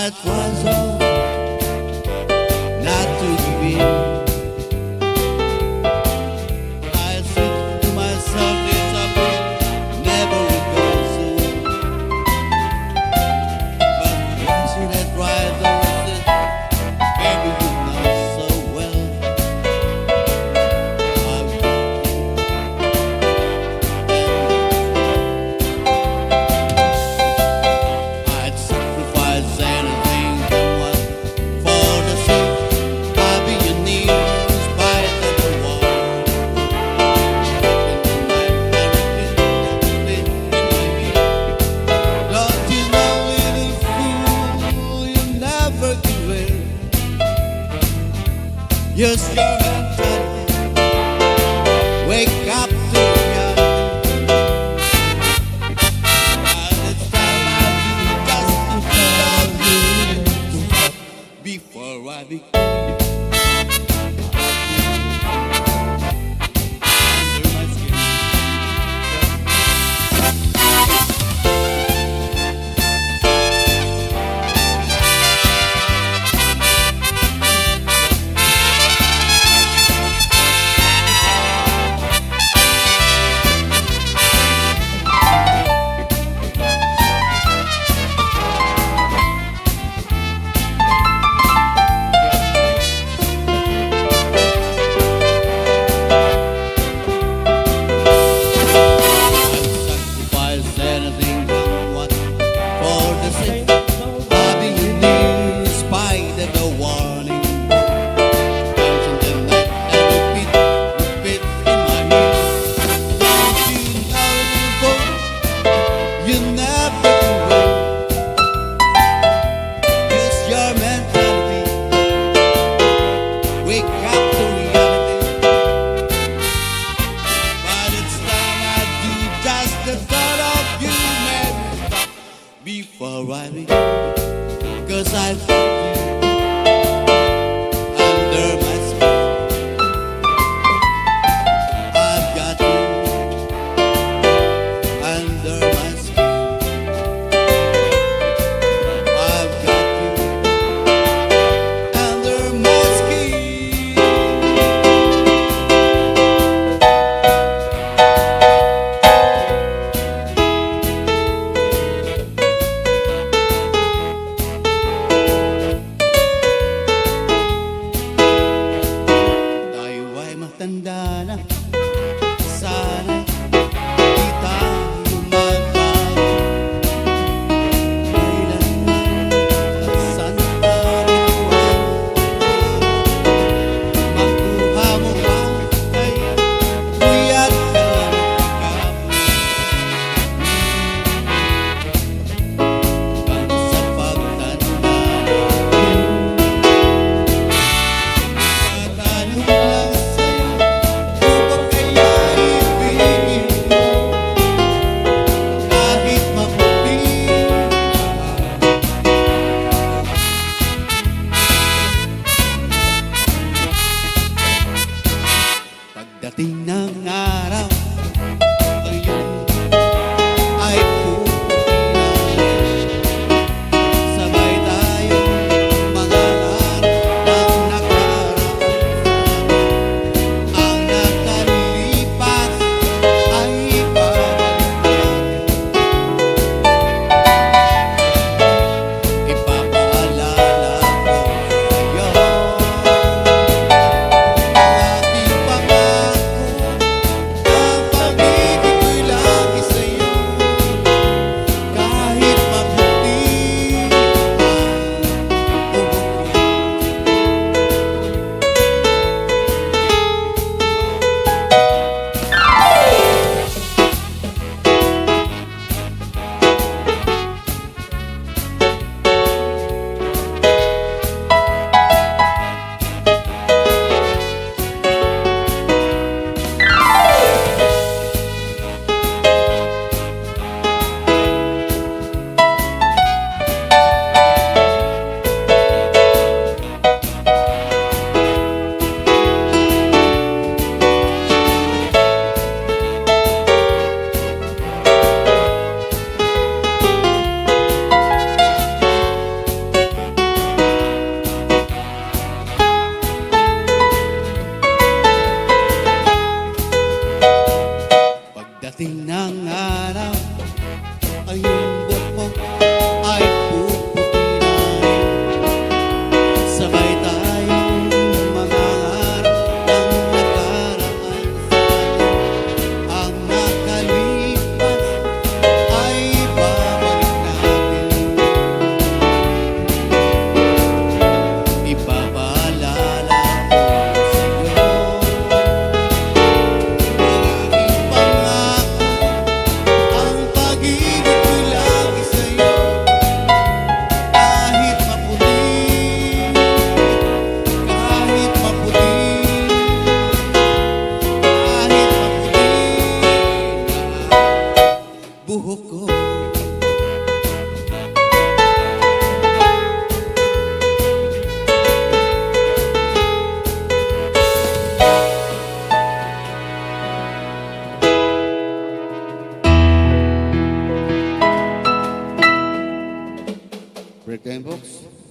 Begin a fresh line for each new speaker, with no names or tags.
I try so not to give in. I said to myself, it's a bit never return soon. But once you let rise the roses, baby, you know so well. I'd sacrifice anything for the sake of being near in spite of the war. Don't you know, little fool, you never give in. Use your mentality. Wake up to reality. And it's time I do just to love you before I begin. Under my skin. Sacrifice anything I want for the sake of being near in spite of the warning. Dance in the night and repeat in my head. Don't you know, little fool, you never can win. Use your mentality. Wake up to reality. But it's time I do just the thought of you made me stop before I begin. 'Cause I felt you under my skin. I've got you under my skin. I've got you under my skin. Break time, folks.